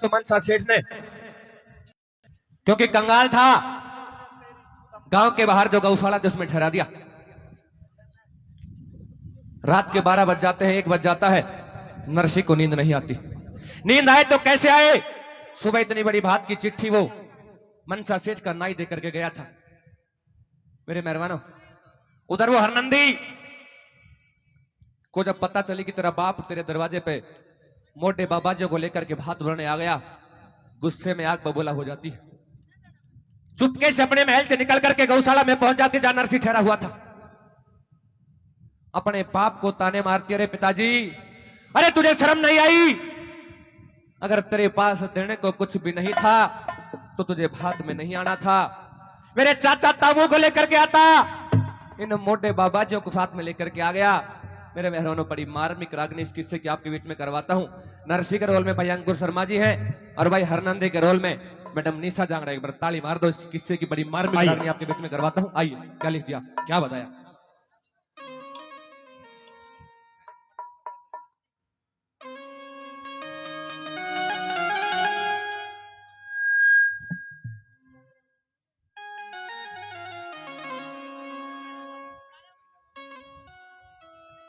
तो मनसा सेठ ने, क्योंकि कंगाल था, गांव के बाहर जो गौशाला थी उसमें ठहरा दिया। रात के 12 बज जाते हैं, 1 बज जाता है, नरसी को नींद नहीं आती। नींद आए तो कैसे आए? सुबह इतनी बड़ी बात की चिट्ठी वो मनसा सेठ का नाई दे करके गया था। मेरे मेहरबानों, उधर वो हरनंदी को जब पता चली कि तेरा बाप तेरे दरवाजे पे मोटे बाबाजी को लेकर के भात भरने आ गया, गुस्से में आग बबूला हो जाती है। चुपके से अपने महल से निकल करके गौशाला में पहुंच जाती जहां नरसी ठहरा हुआ था। अपने बाप को ताने मारती, अरे पिताजी, अरे तुझे शर्म नहीं आई? अगर तेरे पास देने को कुछ भी नहीं था तो तुझे भात में नहीं आना था। मेरे चाचा ताऊ को लेकर के आता, इन मोटे बाबाजियों को साथ में लेकर के आ गया। मेरे मेहरानों, बड़ी मार्मिक रागनी इस किस्से की आपके बीच में करवाता हूं। नरसी के रोल में भाई अंकुर शर्मा जी हैं और भाई हरनंदे के रोल में मैडम निशा जांगड़ा। एक बार ताली मार दो, इस किस्से की बड़ी मार्मिक रागनी आपके बीच में करवाता हूं। आइए, क्या लिख दिया, क्या बताया?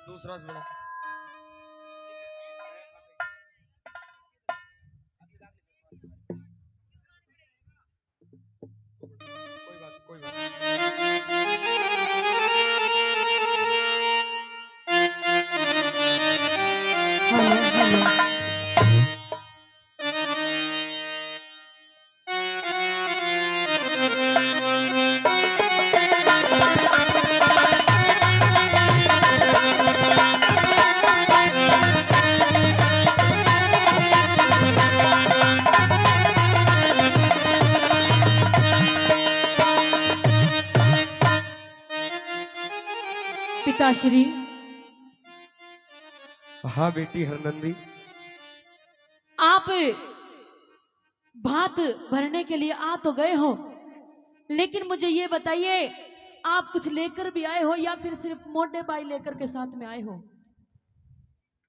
दूसरा सुनो। कोई बात। पिताश्री। हाँ बेटी हरनंदी। आप भात भरने के लिए आ तो गए हो, लेकिन मुझे ये बताइए, आप कुछ लेकर भी आए हो या फिर सिर्फ मोटे बाई लेकर के साथ में आए हो?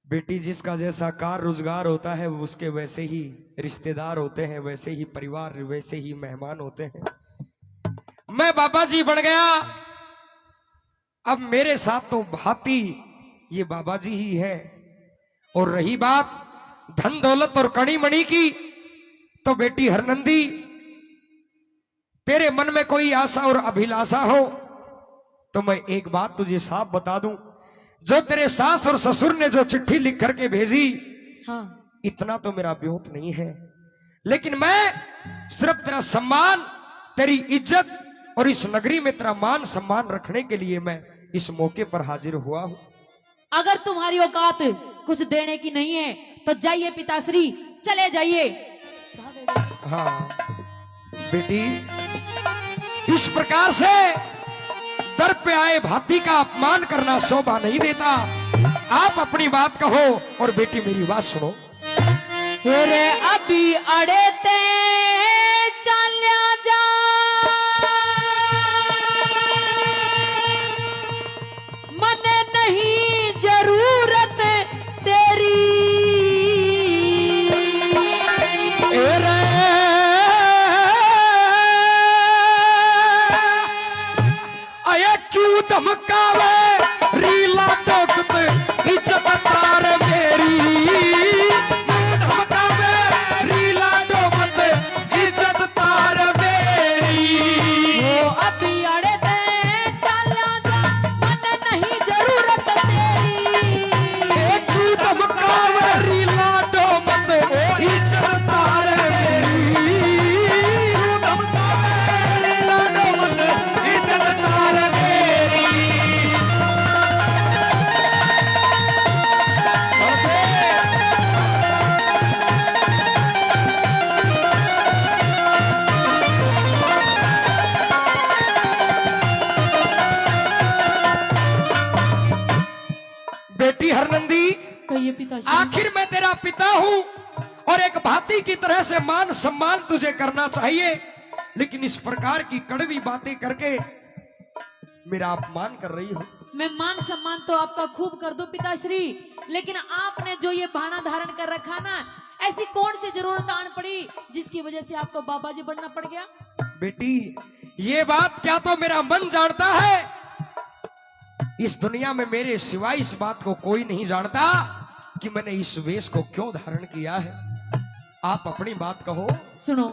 बेटी, जिसका जैसा कार रोजगार होता है वो उसके वैसे ही रिश्तेदार होते हैं, वैसे ही परिवार, वैसे ही मेहमान होते हैं। मैं बाबा जी बन गया, अब मेरे साथ तो भाती ये बाबा जी ही है। और रही बात धन दौलत और कड़ी मणि की, तो बेटी हरनंदी, तेरे मन में कोई आशा और अभिलाषा हो तो मैं एक बात तुझे साफ बता दूं, जो तेरे सास और ससुर ने जो चिट्ठी लिख करके भेजी, हाँ। इतना तो मेरा व्योत नहीं है, लेकिन मैं सिर्फ तेरा सम्मान, तेरी इज्जत और इस नगरी में तेरा मान सम्मान रखने के लिए मैं इस मौके पर हाजिर हुआ हूं। अगर तुम्हारी औकात कुछ देने की नहीं है तो जाइए पिताश्री, चले जाइए। हाँ बेटी, इस प्रकार से दर पे आए भाती का अपमान करना शोभा नहीं देता। आप अपनी बात कहो और बेटी मेरी बात सुनो। रे अभी अड़े ते चल्या जा, मन नहीं जरूरत तेरी। अये क्यों धमकावे रीला टोकत इज्जत तार मेरी, धमकावे रीला टोकत इज्जत तार मेरी। वो अभी अड़े ते चल्या जा, मन नहीं जरूरत तेरी। क्यों धमकावे रीला टोकत इज्जत तार मेरी, क्यों धमकावे रीला टोकत इज्जत तार मेरी। बेटी हरनंदी, कहिए पिताश्री। आखिर मैं तेरा पिता हूं और एक भाती की तरह से मान सम्मान तुझे करना चाहिए, लेकिन इस प्रकार की कड़वी बातें करके मेरा अपमान कर रही हो। मैं मान सम्मान तो आपका खूब कर दूं पिताश्री, लेकिन आपने जो ये भाना धारण कर रखा ना, ऐसी कौन सी जरूरत आन पड़ी जिसकी वजह से आपको बाबा जी बनना पड़ गया? बेटी ये बात क्या तो मेरा मन जानता है, इस दुनिया में मेरे सिवाय इस बात को कोई नहीं जानता कि मैंने इस वेश को क्यों धारण किया है। आप अपनी बात कहो। सुनो,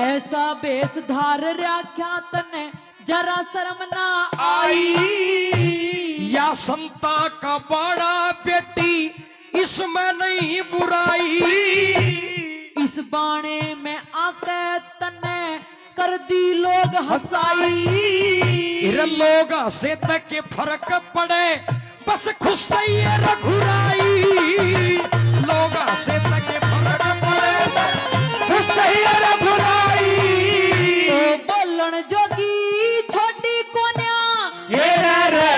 ऐसा बेस धार राख्यात ने जरा शर्म ना आई, या संता का बाड़ा बेटी इसमें नहीं बुराई, इस बाणे में आके तने कर दी लोग हंसाई, लोग से तक के फर्क पड़े बस खुश सही है रघुराई, लोग से तक के फर्क पड़े खुश सही है रघुराई, तो बोलन जोगी छोटी कोन्या, ये रे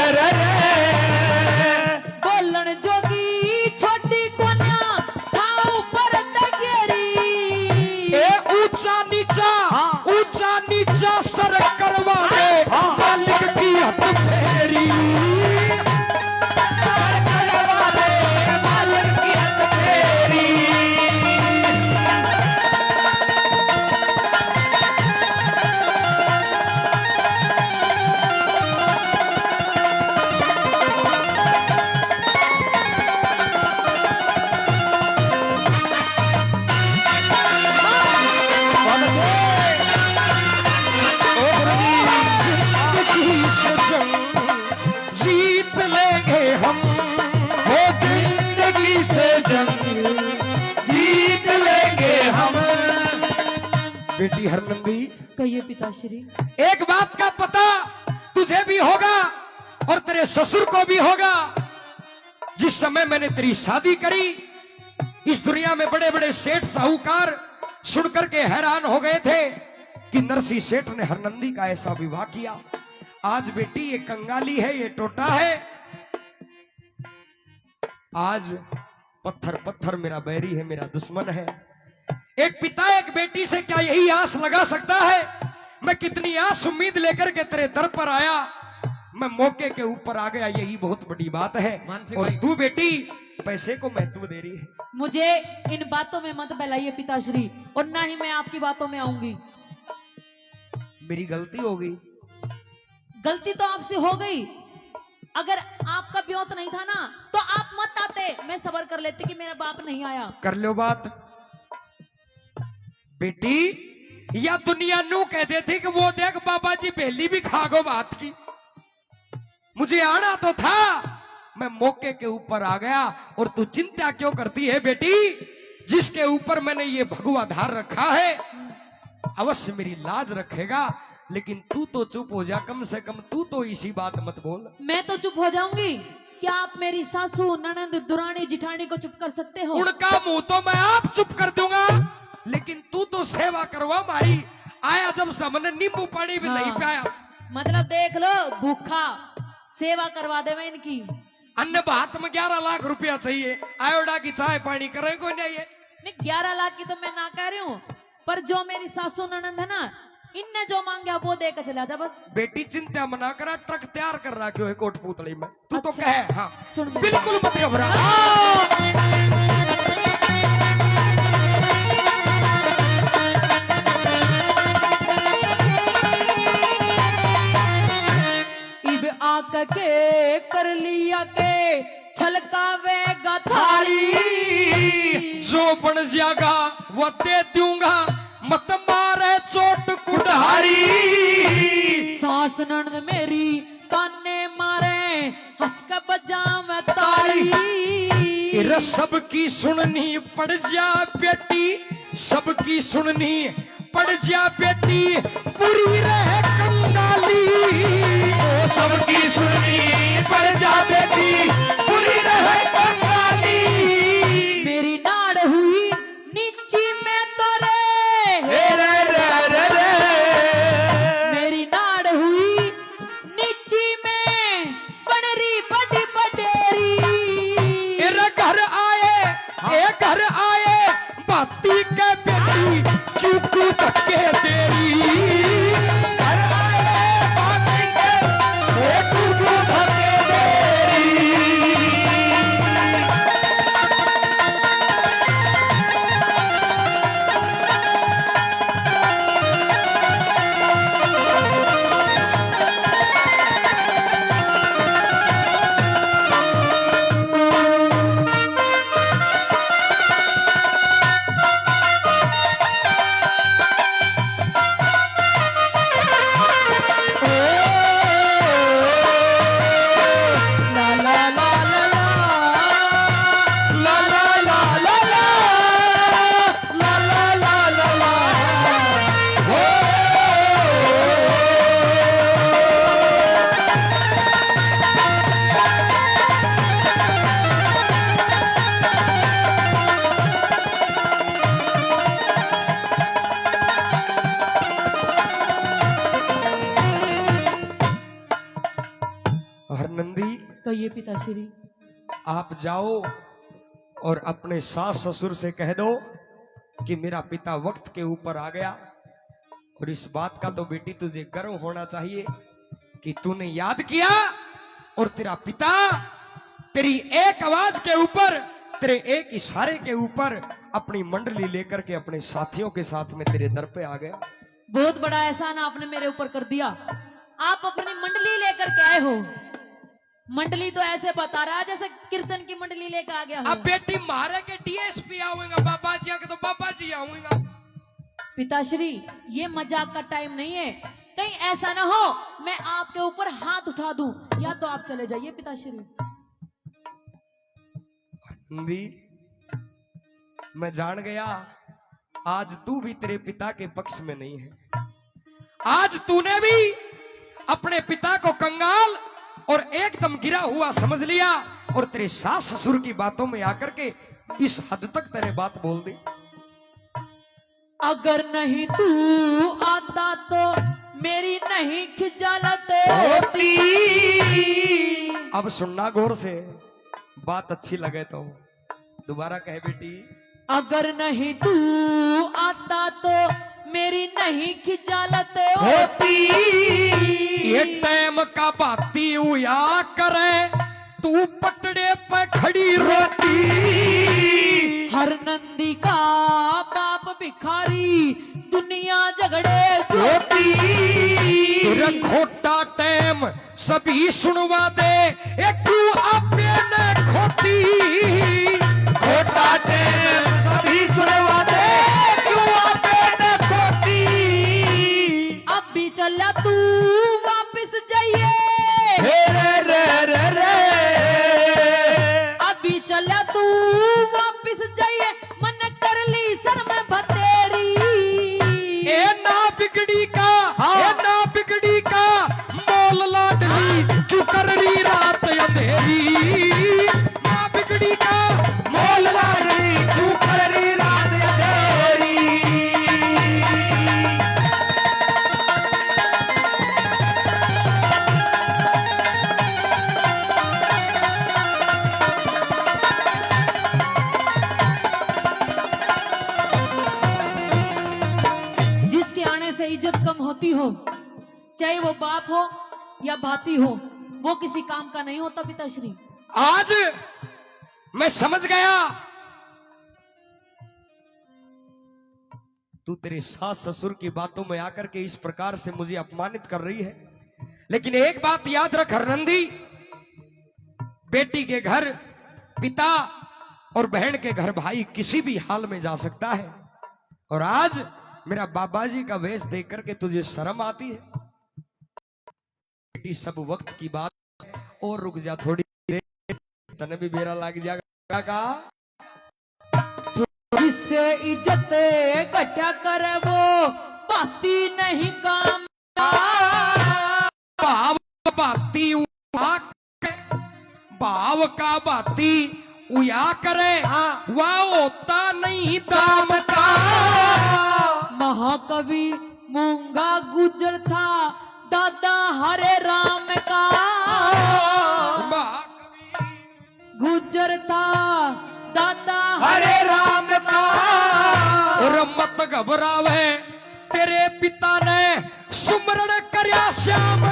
बोलन जोगी छोटी कोन्या ठाव पर तगेरी, ए ऊंचा नीचा सर करवा दे मालिक की हथ फेरी, सर करवा दे मालिक की हथ फेरी। जीत लेंगे हम, वो जिंदगी से जंग जीत लेंगे हम। बेटी हरनंदी, कहिए पिताश्री। एक बात का पता तुझे भी होगा और तेरे ससुर को भी होगा, जिस समय मैंने तेरी शादी करी इस दुनिया में बड़े बड़े सेठ साहूकार सुनकर के हैरान हो गए थे कि नरसी सेठ ने हरनंदी का ऐसा विवाह किया। आज बेटी ये कंगाली है, ये टोटा है, आज पत्थर पत्थर मेरा बैरी है, मेरा दुश्मन है। एक पिता एक बेटी से क्या यही आस लगा सकता है? मैं कितनी आस उम्मीद लेकर के तेरे दर पर आया, मैं मौके के ऊपर आ गया, यही बहुत बड़ी बात है। और तू बेटी पैसे को महत्व दे रही है। मुझे इन बातों में मत बहलाइए पिताश्री, और ना ही मैं आपकी बातों में आऊंगी। मेरी गलती होगी। गलती तो आपसे हो गई, अगर आपका ब्योत नहीं था ना तो आप मत आते, मैं सबर कर लेती कि मेरा बाप नहीं आया। कर लो बात बेटी, या दुनिया नू कह देती कि वो देख बाबा जी पहली भी खागो बात की। मुझे आना तो था, मैं मौके के ऊपर आ गया। और तू चिंता क्यों करती है बेटी? जिसके ऊपर मैंने ये भगवा धार रखा है अवश्य मेरी लाज रखेगा। लेकिन तू तो चुप हो जा, कम से कम तू तो इसी बात मत बोल। मैं तो चुप हो जाऊंगी, क्या आप मेरी सासू ननंद दुरानी जिठानी को चुप कर सकते हो? उनका मुंह तो मैं आप चुप कर दूंगा, लेकिन तू तो सेवा करवा मारी। आया जब सामने नींबू पानी भी नहीं पाया। मतलब देख लो, भूखा सेवा करवा दे मैं इनकी। अन्य बात में 11 लाख रुपया चाहिए, आयोडा की चाय पानी करे कोई नहीं है। नहीं 11 लाख की तो मैं ना कह रही हूँ, पर जो मेरी सासू ननंद है ना, इनने जो मांगा वो देकर चला जा बस। बेटी चिंता मना करा, ट्रक तैयार कर रहा क्यों है कोटपुतली में। तू अच्छा। तो कहे हाँ, सुन बिल्कुल मत घबरा। इब आक के कर लिया के छलकावेगा थाली, जो बन जाएगा वो दे दूंगा, मत मारे चोट कुठारी। सास ननद मेरी ताने मारे, हंस के बजा मैं ताली। सबकी सुननी पड़ जा बेटी, सबकी सुननी पड़ जा बेटी, पूरी रहे कंगाली। सबकी सुननी पड़ जा बेटी, पूरी रहे कंगाली। मेरी नाड़ हुई नीची में तो रे, मेरी नाड़ हुई नीची में बनरी बड़ी बडेरी। घर आए बाती के बेटी, क्यों धक्के देरी। कहिए पिताश्री। आप जाओ और अपने सास ससुर से कह दो कि मेरा पिता वक्त के ऊपर आ गया। और इस बात का तो बेटी तुझे गर्व होना चाहिए कि तूने याद किया और तेरा पिता तेरी एक आवाज के ऊपर, तेरे एक इशारे के ऊपर अपनी मंडली लेकर के अपने साथियों के साथ में तेरे दर पे आ गया। बहुत बड़ा एहसान आपने मेरे ऊपर कर दिया। आप अपनी मंडली लेकर के आए हो। मंडली तो ऐसे बता रहा है जैसे कीर्तन की मंडली लेकर आ गया हो। अब बेटी मारे के डीएसपी आऊंगा, बाबा जी के तो बाबा जी आऊंगा। पिताश्री ये मजाक का टाइम नहीं है, कहीं ऐसा ना हो मैं आपके ऊपर हाथ उठा दूं, या तो आप चले जाइए पिताश्री। हिंदी मैं जान गया आज तू भी तेरे पिता के पक्ष में नहीं है। आज तूने भी अपने पिता को कंगाल और एकदम गिरा हुआ समझ लिया और तेरे सास ससुर की बातों में आकर के इस हद तक तेरे बात बोल दी। अगर नहीं तू आता तो मेरी नहीं खिजालत होती। अब सुनना गौर से, बात अच्छी लगे तो दोबारा कहे बेटी। अगर नहीं तू आता तो मेरी नहीं खिजालत होती। ये टाइम का बाती हुआ करे तू पटड़े पे खड़ी रोटी। हर नंदी का बाप भिखारी दुनिया झगड़े जोती। तेरा खोटा टाइम सभी सुनवा दे एक तू आपे न खोटी। खोटा टाइम सभी सुनवा दे तू आपे न खोटी। अब भी चला तू वापिस जाइए। रे रे रे रे अभी चला तू वापिस जाइए, मन कर ली सर में भतेरी। ए ना बिगड़ी का, ए ना बिगड़ी का मोल लाडली क्यों कर रही रात अंधेरी। ना बिगड़ी का मोल लाडली क्यों कर रही रात अंधेरी। जिसके आने से इज्जत कम होती हो, चाहे वो बाप हो या भाती हो, वो किसी काम का नहीं होता पिताश्री। आज मैं समझ गया तू तेरे सास ससुर की बातों में आकर के इस प्रकार से मुझे अपमानित कर रही है। लेकिन एक बात याद रख हरनंदी, बेटी के घर पिता और बहन के घर भाई किसी भी हाल में जा सकता है। और आज मेरा बाबा जी का वेश देख करके तुझे शर्म आती है। बेटी सब वक्त की बात है, और रुक जा थोड़ी देर, तने भी बेरा लग जाएगा का। जिससे इज्जत घटा करे वो बाती नहीं काम। भाव बाती भाव का बाती उया करे वह होता नहीं दाम का। महाकवि मूंगा गुजर था दादा हरे राम का। गुजर था दादा हरे राम का। और मत घबरावे तेरे पिता ने सुमरण करया श्याम